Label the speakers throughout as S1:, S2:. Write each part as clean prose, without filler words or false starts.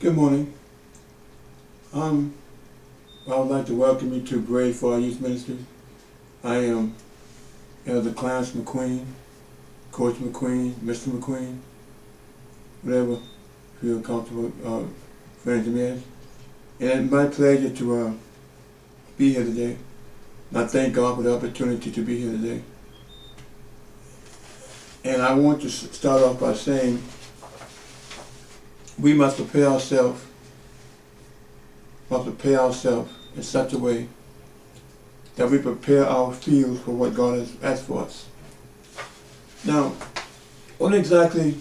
S1: Good morning. I would like to welcome you to Brave for Our Youth Ministry. I am Elder Clarence McQueen, Coach McQueen, Mr. McQueen, whatever feel comfortable friends of me. And it's my pleasure to be here today. And I thank God for the opportunity to be here today. And I want to start off by saying we must prepare ourselves in such a way that we prepare our fields for what God has asked for us. Now, what exactly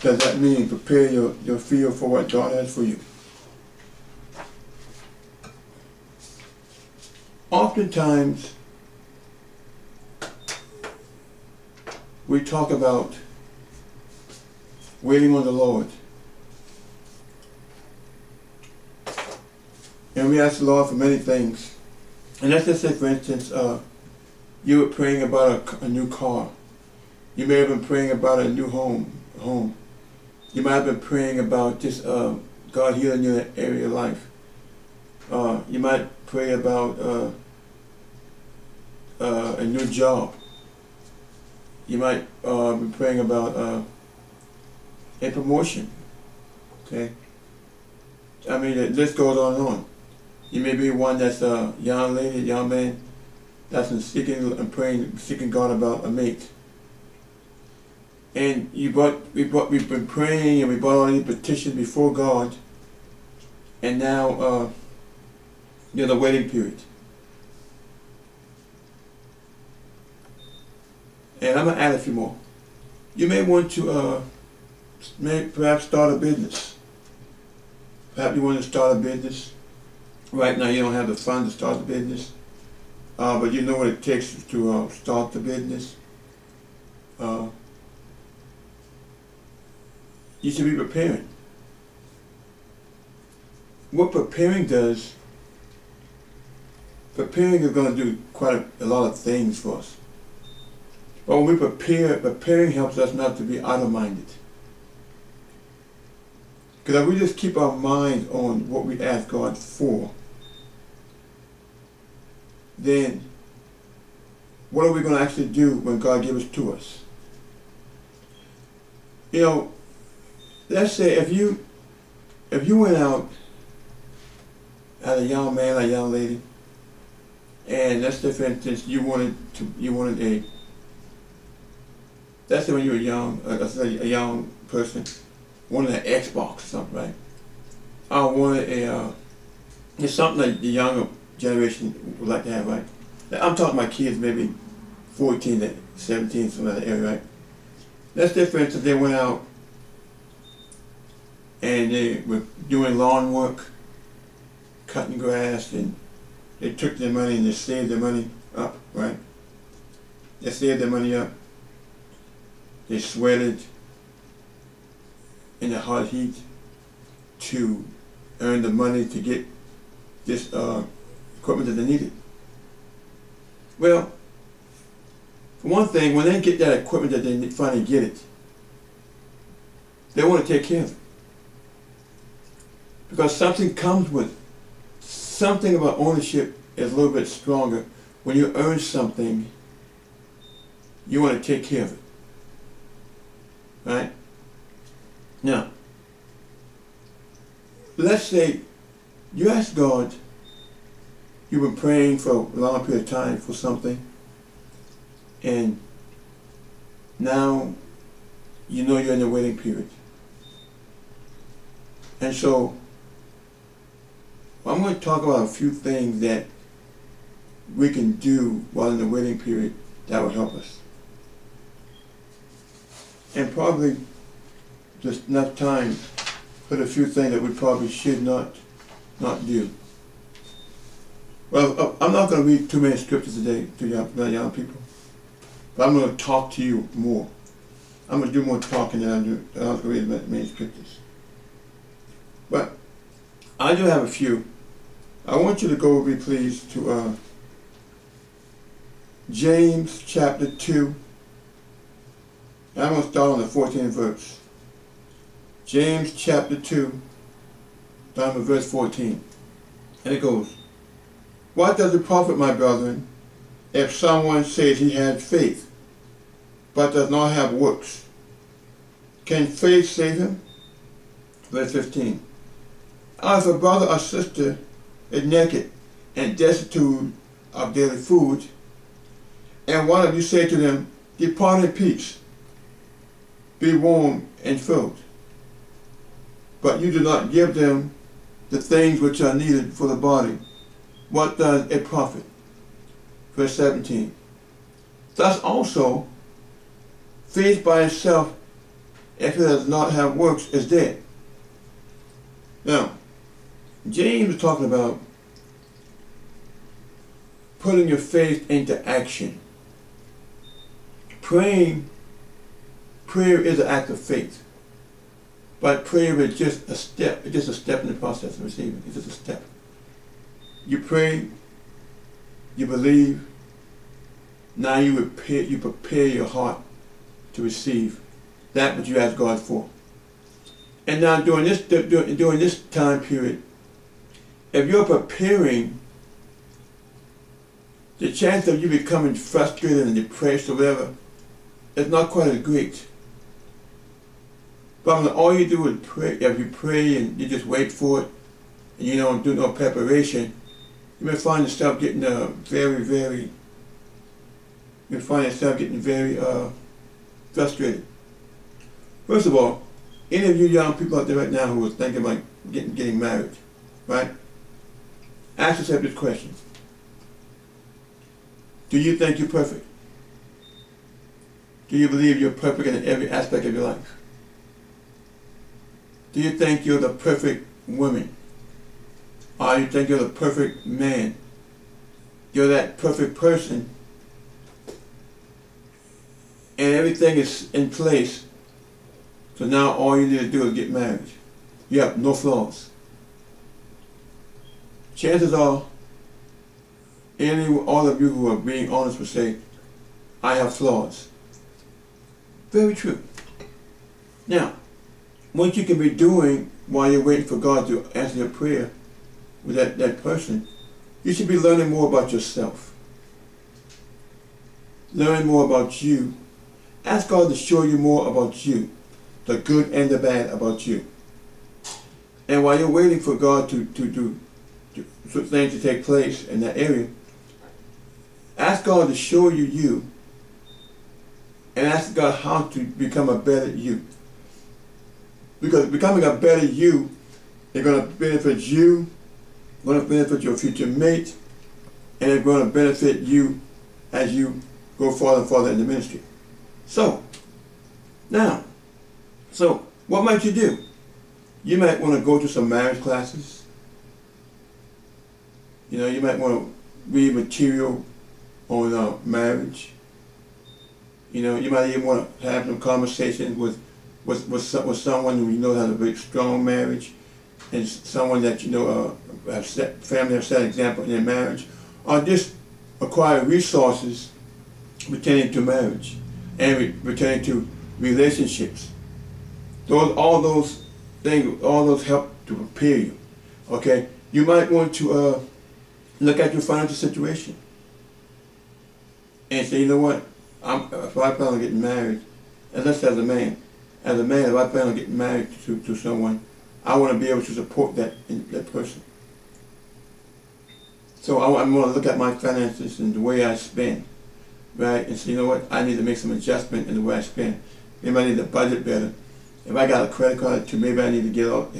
S1: does that mean, prepare your field for what God has for you? Oftentimes, we talk about waiting on the Lord. And we ask the Lord for many things. And let's just say, for instance, you were praying about a new car. You may have been praying about a new home. You might have been praying about just God healing your area of life. You might pray about a new job. You might be praying about a promotion. Okay? I mean, the list goes on and on. You may be one that's a young lady, young man, that's been seeking and praying, seeking God about a mate. And we've been praying and we brought all these petitions before God, and now you're in the waiting period. And I'm going to add a few more. You may want to perhaps start a business. Perhaps you want to start a business. Right now you don't have the funds to start the business, but you know what it takes to start the business. You should be preparing. What preparing does, preparing is going to do quite a lot of things for us. But when we prepare, preparing helps us not to be idle-minded. Because if we just keep our mind on what we ask God for, then what are we going to actually do when God gives it to us? You know, let's say if you went out as a young man or a young lady, and let's say, for instance, let's say when you were young, let's say a young person wanted an Xbox or something, right? I wanted it's something that the younger generation would like to have, right? I'm talking about kids maybe 14 to 17, something like that area, right? Let's say, for instance, they went out and they were doing lawn work, cutting grass, and they took their money and they saved their money up, right? They saved their money up. They sweated in the hot heat to earn the money to get this equipment that they needed. Well, for one thing, when they get that equipment that they finally get it, they want to take care of it. Because something comes with it. Something about ownership is a little bit stronger. When you earn something, you want to take care of it. Right? Now, let's say you ask God, you've been praying for a long period of time for something, and now you know you're in the waiting period. And so, I'm going to talk about a few things that we can do while in the waiting period that will help us. And probably just enough time for the few things that we probably should not do. Well, I'm not going to read too many scriptures today to young people, but I'm going to talk to you more. I'm going to do more talking than I was going to read many scriptures. But I do have a few. I want you to go with me, please, to James chapter 2. And I'm going to start on the 14th verse. James chapter 2, starting with verse 14. And it goes, "What does it profit, my brethren, if someone says he has faith, but does not have works? Can faith save him?" Verse 15. "If a brother or sister is naked and destitute of daily food, and one of you say to them, 'Depart in peace, be warm and filled,' but you do not give them the things which are needed for the body, what does it profit?" Verse 17. "Thus also, faith by itself, if it does not have works, is dead." Now, James is talking about putting your faith into action. Prayer is an act of faith. But prayer is just a step. It's just a step in the process of receiving. It's just a step. You pray, you believe, now you prepare your heart to receive that which you ask God for. And now during this time period, if you're preparing, the chance of you becoming frustrated and depressed or whatever is not quite as great. But when all you do is pray, if you pray and you just wait for it, and you don't do no preparation, you may find yourself getting very frustrated. First of all, any of you young people out there right now who are thinking about getting married, right? Ask yourself this question. Do you think you're perfect? Do you believe you're perfect in every aspect of your life? Do you think you're the perfect woman? Or you think you're the perfect man? You're that perfect person, and everything is in place, so now all you need to do is get married. You have no flaws. Chances are, all of you who are being honest will say, "I have flaws." Very true. Now, what you can be doing while you're waiting for God to answer your prayer with that person, you should be learning more about yourself. Learn more about you. Ask God to show you more about you, the good and the bad about you. And while you're waiting for God for things to take place in that area, ask God to show you you, and ask God how to become a better you. Because becoming a better you is going to benefit you, going to benefit your future mate, and it's going to benefit you as you go farther and farther in the ministry. So what might you do? You might want to go to some marriage classes. You know, you might want to read material on marriage. You know, you might even want to have some conversations with someone who you know has a very strong marriage, and someone that you know family have set an example in their marriage, or just acquire resources pertaining to marriage and pertaining to relationships. All those things help to prepare you. Okay, you might want to look at your financial situation and say, you know what, if I plan on getting married, and let's say as a man, if I plan on getting married to someone, I want to be able to support that person. So I want to look at my finances and the way I spend, right? And say, you know what, I need to make some adjustment in the way I spend. Maybe I need to budget better. If I got a credit card too, maybe I need to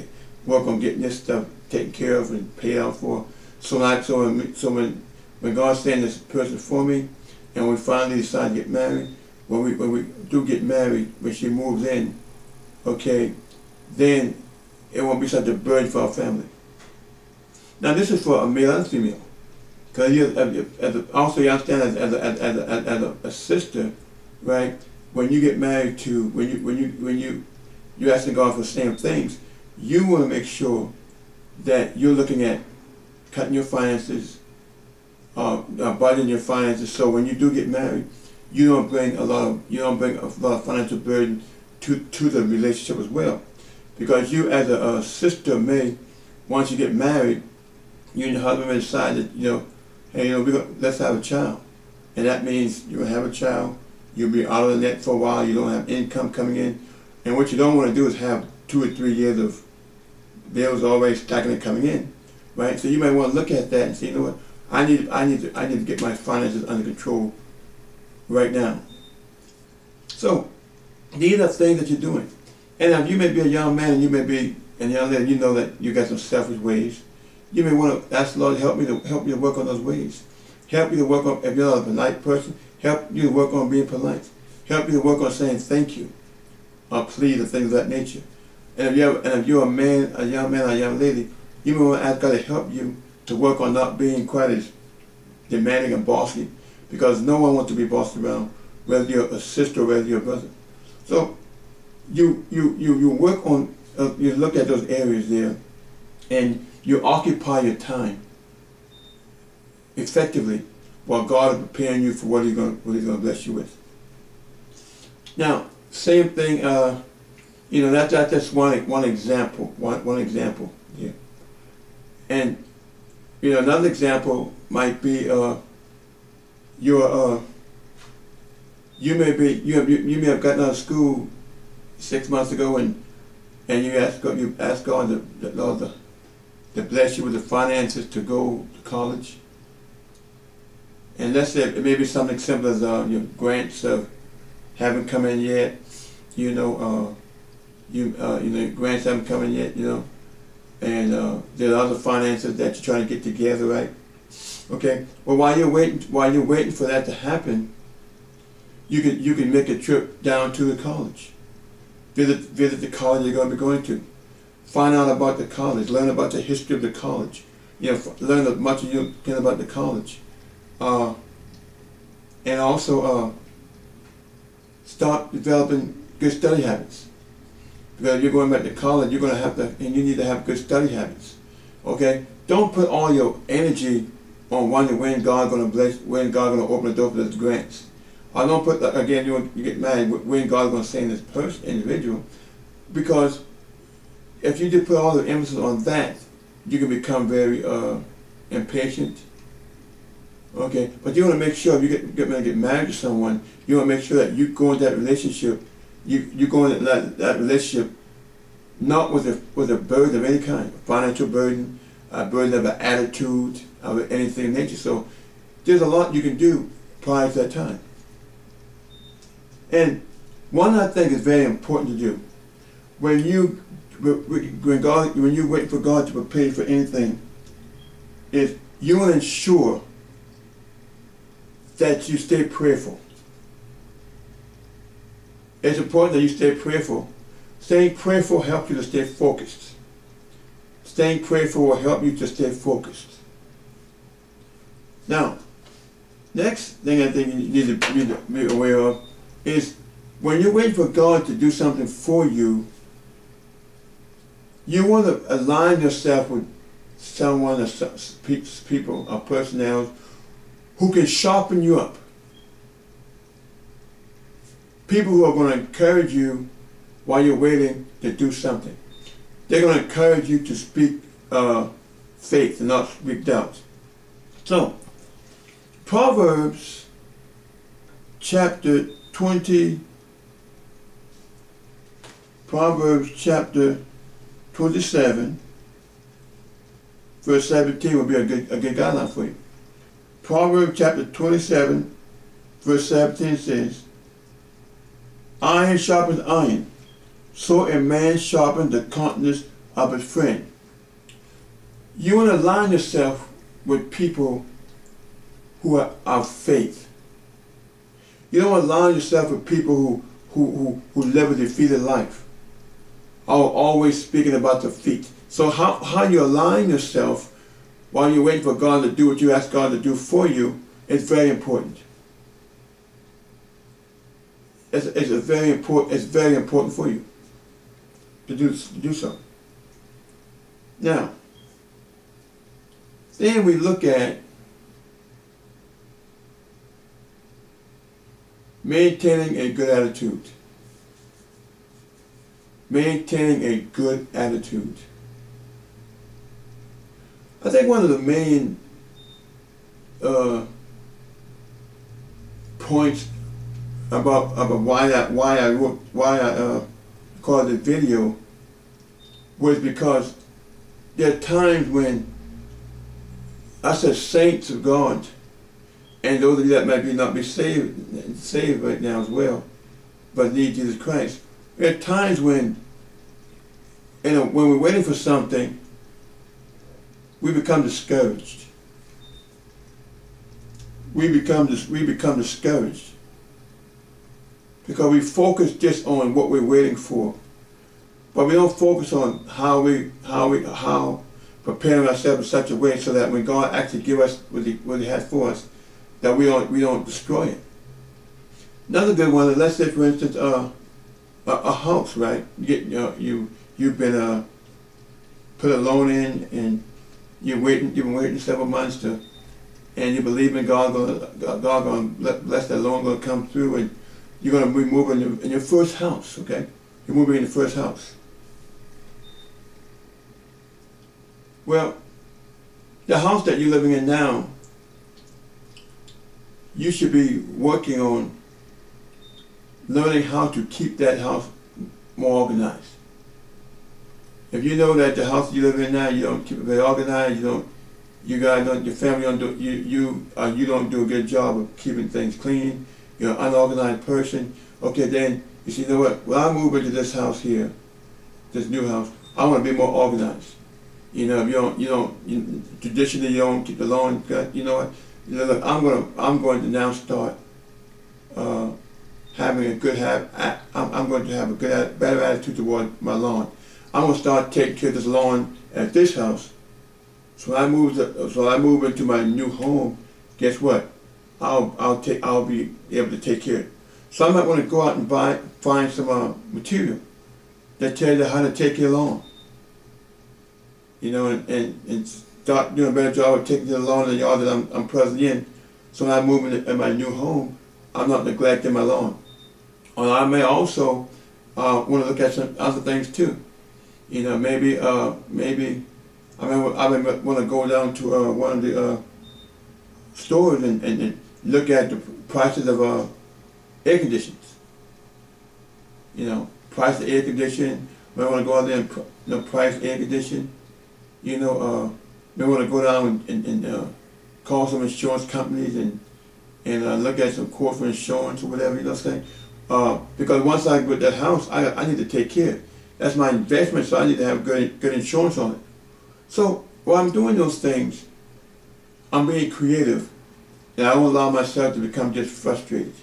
S1: work on getting this stuff taken care of and paid out for. So when God sends this person for me, and we finally decide to get married, when we do get married, when she moves in, okay, then it won't be such a burden for our family. Now this is for a male and female, because also you understand as a sister, right? When you get married to when you're asking God for the same things, you want to make sure that you're looking at cutting your finances, budgeting your finances, so when you do get married, you don't bring a lot of financial burden to the relationship as well, because you as a sister may once you get married, you and your husband decide that, hey, let's have a child. And that means you're going to have a child, you'll be out of the net for a while, you don't have income coming in. And what you don't want to do is have 2 or 3 years of bills always stacking and coming in, right? So you might want to look at that and say, you know what, I need to get my finances under control right now. So these are things that you're doing. And if you may be a young man and you may be a young lady, you know that you got some selfish ways. You may want to ask the Lord to help me to work on those ways. Help you to work on, if you're not a polite person, help you to work on being polite. Help you to work on saying thank you, or please, and things of that nature. And if you're a man, a young man, or a young lady, you may want to ask God to help you to work on not being quite as demanding and bossy, because no one wants to be bossed around, whether you're a sister or whether you're a brother. So you work on, you look at those areas there, and you occupy your time effectively while God is preparing you for what He's going to bless you with. Now, same thing. That's just one example. One example here. And another example might be you may have gotten out of school 6 months ago, and you ask God to bless you with the finances to go to college. And let's say it may be something simple as your grants haven't come in yet. Grants haven't come in yet. And there are other finances that you're trying to get together, right? Okay. Well, while you're waiting for that to happen, you can make a trip down to the college. Visit the college you're going to be going to. Find out about the college. Learn about the history of the college. Learn as much as you can about the college. And also start developing good study habits. Because you're going back to college, you're going to have to, and you need to have good study habits. Okay? Don't put all your energy on wondering when God's going to bless, when God's going to open the door for those grants. I don't put, again, you get mad when God's going to save this individual, because if you just put all the emphasis on that, you can become very impatient. Okay, but you want to make sure if you get ready to get married to someone, you want to make sure that you go into that relationship, you go into that relationship not with a burden of any kind, a financial burden, a burden of an attitude, of anything in nature. So there's a lot you can do prior to that time. And one I think is very important to do when you wait for God to prepare you for anything, is you want to ensure that you stay prayerful. It's important that you stay prayerful. Staying prayerful helps you to stay focused. Staying prayerful will help you to stay focused. Now, next thing I think you need to be aware of is when you're waiting for God to do something for you, you want to align yourself with someone or people or personnel who can sharpen you up. People who are going to encourage you while you're waiting to do something. They're going to encourage you to speak faith and not speak doubt. So, Proverbs chapter 20, Proverbs chapter 27, verse 17 will be a good guideline for you. Proverbs chapter 27, verse 17 says, "Iron sharpens iron, so a man sharpens the countenance of his friend." You want to align yourself with people who are of faith. You don't want to align yourself with people who live a defeated life, or always speaking about defeat. So how you align yourself while you're waiting for God to do what you ask God to do for you is very important. It's very important for you to do so. Now, then we look at maintaining a good attitude. Maintaining a good attitude. I think one of the main points about why I called this video was because there are times when I said saints of God, and those of you that might not be saved right now as well, but need Jesus Christ. There are times when, when we're waiting for something, we become discouraged. We become discouraged because we focus just on what we're waiting for, but we don't focus on how preparing ourselves in such a way so that when God actually gives us what He has for us, that we don't destroy it. Another good one is, let's say for instance a house, right? You've been put a loan in, and you've been waiting several months and you believe in God gonna bless that loan, gonna come through, and you're gonna be moving in your first house, okay? You're moving in the first house. Well, the house that you're living in now, you should be working on learning how to keep that house more organized. If you know that the house you live in now, you don't keep it very organized, your family don't do, you don't do a good job of keeping things clean, you're an unorganized person, okay, then you say, you know what, when I move into this house here, this new house, I want to be more organized. You know, if traditionally you don't keep the lawn cut, you know what, look, I'm going to now start having a good I'm going to have a better attitude toward my lawn. I'm going to start taking care of this lawn at this house. So when I move into my new home, guess what? I'll be able to take care of it. So I might want to go out and find some material that tells you how to take your lawn. You know, and start doing a better job of taking care of the lawn in the yard that I'm presently in. So when I move in my new home, I'm not neglecting my lawn. Or I may also want to look at some other things too. You know, maybe I may want to go down to one of the stores and look at the prices of air conditioners. You know, price of air conditioning. May want to go out there and price air conditioning. You know, may want to go down and call some insurance companies and look at some quotes for insurance or whatever, you know what I'm saying? Because once I get that house, I need to take care of it. That's my investment, so I need to have good insurance on it. So while I'm doing those things, I'm being creative, and I won't allow myself to become just frustrated.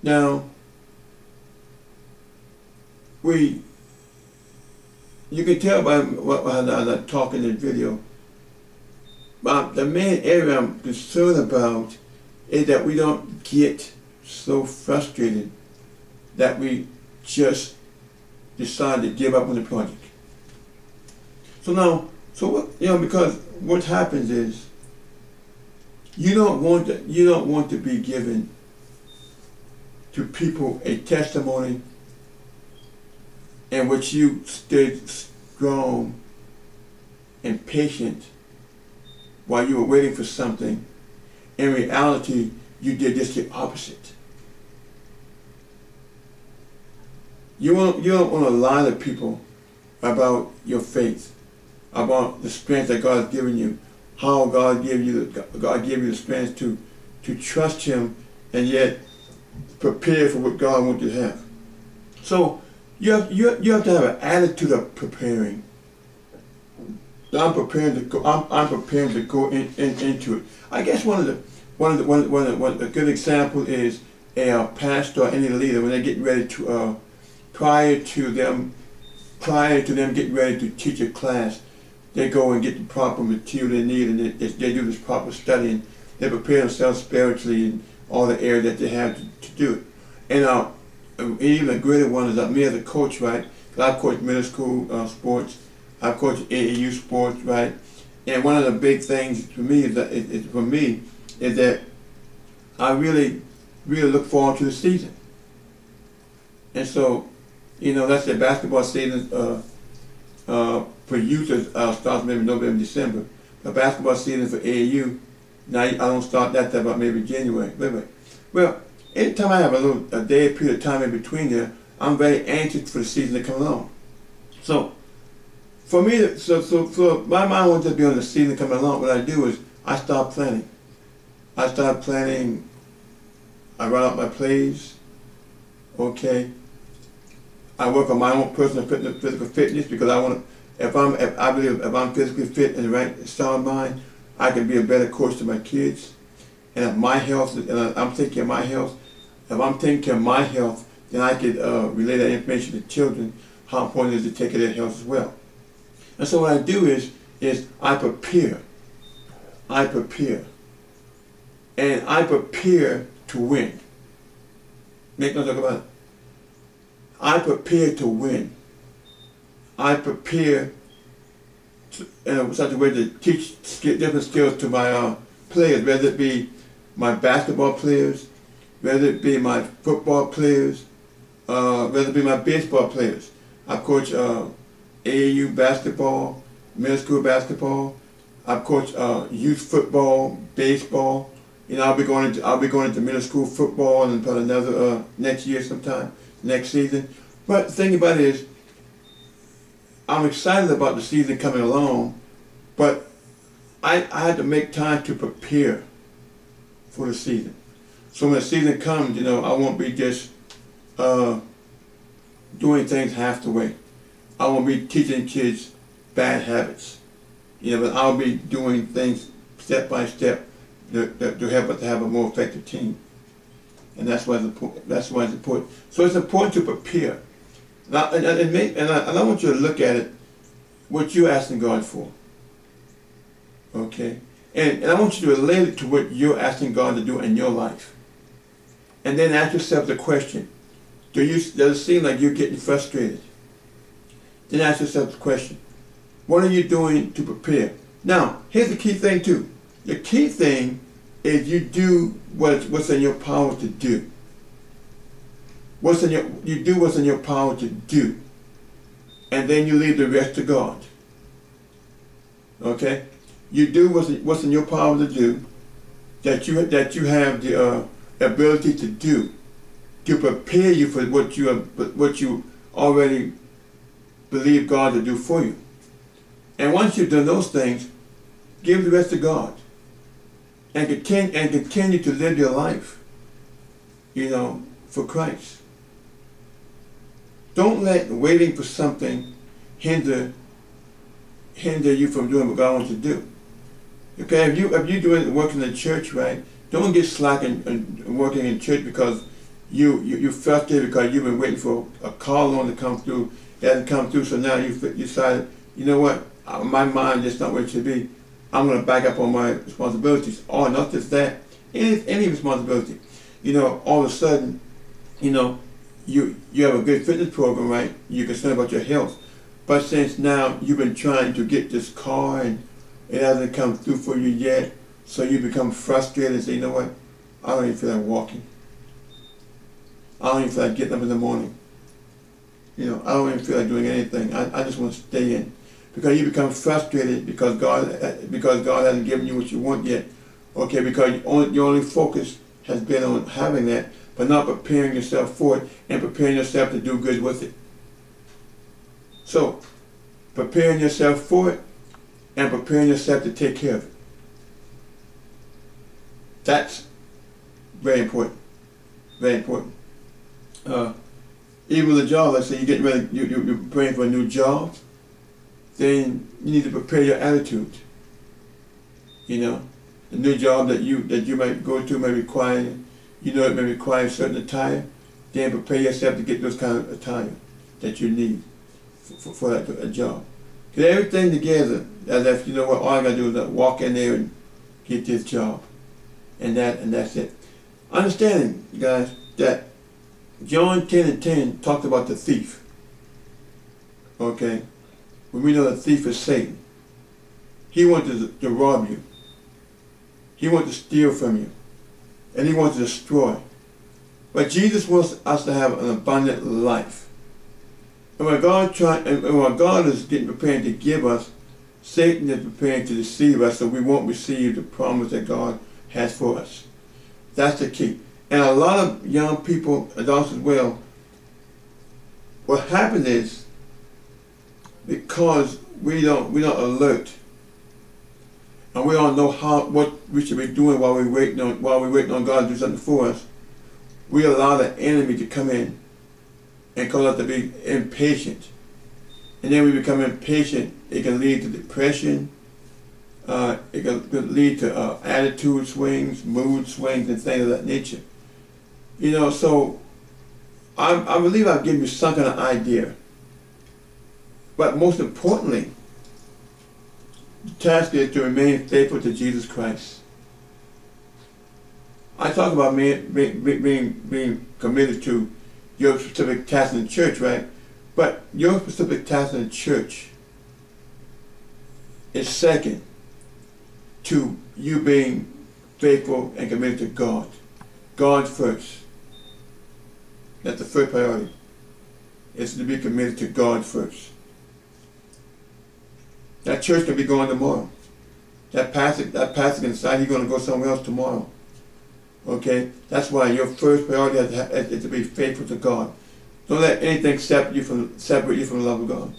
S1: Now, you can tell by how I talk in this video, but the main area I'm concerned about is that we don't get so frustrated that we just decide to give up on the project. So because what happens is you don't want to be given to people a testimony in which you stayed strong and patient while you were waiting for something. In reality, you did just the opposite. You don't want to lie to people about your faith, about the strength that God has given you, how God gave you the strength to trust Him and yet prepare for what God wants you to have. So you have to have an attitude of preparing. I'm preparing to go into it. I guess one of the good example is a pastor or any leader when they're getting ready to prior to them getting ready to teach a class, they go and get the proper material they need, and they do this proper studying. They prepare themselves spiritually in all the areas that they have to do it. And even a greater one is me as a coach, right? Because I've coached middle school sports, I've coached AAU sports, right? And one of the big things for me is that I really look forward to the season. And so You know, let's say basketball season for youth starts maybe November, December. But basketball season for AAU, now I don't start that till about maybe January. Wait. Well, anytime I have a day period of time in between there, I'm very anxious for the season to come along. So, for me, so my mind wants to be on the season coming along. What I do is I start planning. I start planning. I write out my plays. Okay. I work on my own personal physical fitness because I want to. I believe if I'm physically fit and the right sound mind, I can be a better coach to my kids. And if my health, and I'm taking care of my health. If I'm taking care of my health, then I could relay that information to children. How important it is to take care of their health as well. And so what I do is I prepare. I prepare. And I prepare to win. Make no talk about it. I prepare to win. I prepare in such a way to teach different skills to my players, whether it be my basketball players, whether it be my football players, whether it be my baseball players. I coach AAU basketball, middle school basketball. I coach youth football, baseball. You know, I'll be going into middle school football and probably another next year sometime, next season. But the thing about it is, I'm excited about the season coming along, but I had to make time to prepare for the season. So when the season comes, you know, I won't be just doing things half the way. I won't be teaching kids bad habits. You know, but I'll be doing things step by step to help us to have a more effective team. And that's why it's important. So it's important to prepare. And I want you to look at it, what you're asking God for. Okay? And I want you to relate it to what you're asking God to do in your life. And then ask yourself the question, does it seem like you're getting frustrated? Then ask yourself the question, what are you doing to prepare? Now, here's the key thing too. The key thing is you do what's in your power to do. You do what's in your power to do. And then you leave the rest to God. Okay? You do what's in your power to do, that you have the ability to do, to prepare you for what you already believe God to do for you. And once you've done those things, give the rest to God. And continue to live your life, you know, for Christ. Don't let waiting for something hinder you from doing what God wants you to do. Okay, if you're doing working in the church, right, don't get slack in working in church because you're frustrated because you've been waiting for a call on to come through. It hasn't come through, so now you decided, you know what, my mind is not where it should be. I'm going to back up on my responsibilities. Or not just that, any responsibility. You know, all of a sudden, you know, you have a good fitness program, right? You're concerned about your health. But since now you've been trying to get this car and it hasn't come through for you yet, so you become frustrated and say, you know what, I don't even feel like walking. I don't even feel like getting up in the morning. You know, I don't even feel like doing anything. I just want to stay in. Because you become frustrated because God hasn't given you what you want yet. Okay, because your only focus has been on having that, but not preparing yourself for it and preparing yourself to do good with it. So, preparing yourself for it and preparing yourself to take care of it. That's very important. Very important. Even with a job, let's say you're getting ready, you're preparing for a new job, then you need to prepare your attitude. You know, the new job that you might go to may require, you know, it may require a certain attire. Then prepare yourself to get those kind of attire that you need for that job. Get everything together as if, you know what, all I gotta do is walk in there and get this job, and that's it. Understanding, guys, that John 10:10 talked about the thief. Okay. When we know the thief is Satan. He wanted to rob you. He wanted to steal from you. And he wants to destroy. But Jesus wants us to have an abundant life. And when God is getting prepared to give us, Satan is preparing to deceive us so we won't receive the promise that God has for us. That's the key. And a lot of young people, adults as well, what happens is, because we don't alert, and we don't know what we should be doing while we're waiting on God to do something for us, we allow the enemy to come in and cause us to be impatient. And then we become impatient. It can lead to depression. It can lead to attitude swings, mood swings, and things of that nature. You know, so I believe I've given you some kind of idea. But most importantly, the task is to remain faithful to Jesus Christ. I talk about being committed to your specific task in the church, right? But your specific task in the church is second to you being faithful and committed to God. God first. That's the first priority. It's to be committed to God first. That church can be going tomorrow. That pastor can decide he's going to go somewhere else tomorrow. Okay? That's why your first priority is to be faithful to God. Don't let anything separate you from the love of God.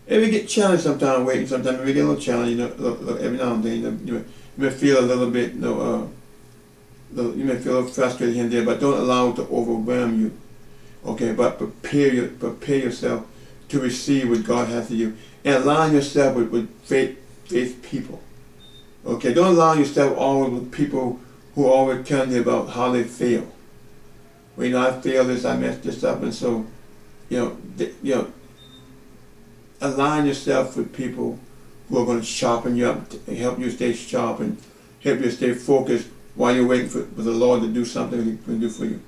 S1: If you get challenged sometimes, waiting sometimes, if you get a little challenge, you know, every now and then, you may feel a little bit, you may feel a little frustrated here and there, but don't allow it to overwhelm you. Okay? But prepare yourself to receive what God has for you. And align yourself with faith people. Okay? Don't align yourself always with people who always tell you about how they fail. Well, you know, I failed this, I messed this up, and so, you know, align yourself with people who are going to sharpen you up, and help you stay sharp, and help you stay focused while you're waiting for the Lord to do something He can do for you.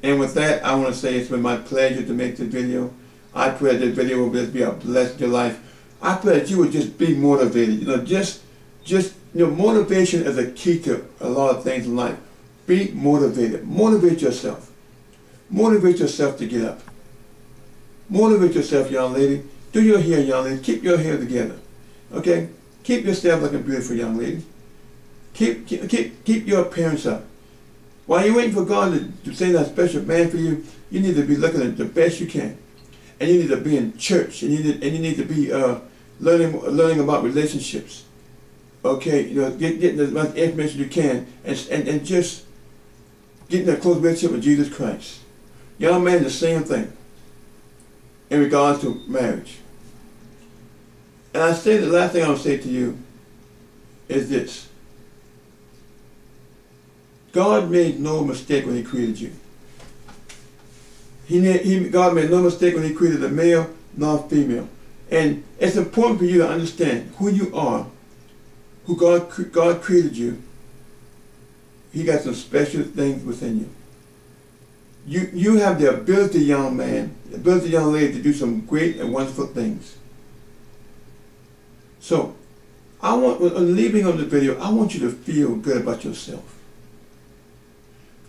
S1: And with that, I want to say it's been my pleasure to make this video. I pray that this video will be a blessing to your life. I pray that you would just be motivated. You know, motivation is a key to a lot of things in life. Be motivated. Motivate yourself. Motivate yourself to get up. Motivate yourself, young lady. Do your hair, young lady. Keep your hair together. Okay? Keep yourself looking beautiful, young lady. Keep your appearance up. While you're waiting for God to send that special man for you, you need to be looking at the best you can. And you need to be in church. And you need to be learning about relationships. Okay, you know, getting as much information you can, and just getting a close relationship with Jesus Christ. Young man, the same thing in regards to marriage. And I say the last thing I will say to you is this: God made no mistake when He created you. God made no mistake when He created the male nor female. And it's important for you to understand who you are, who God created you. He got some special things within you. You have the ability, young man, the ability, young lady, to do some great and wonderful things. So, on leaving on the video, I want you to feel good about yourself.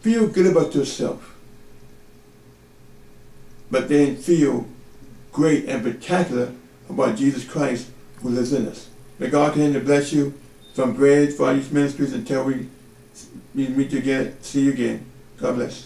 S1: Feel good about yourself. But then feel great and spectacular about Jesus Christ who lives in us. May God continue to bless you. From Bread for our Youth Ministries until we meet you again, see you again. God bless.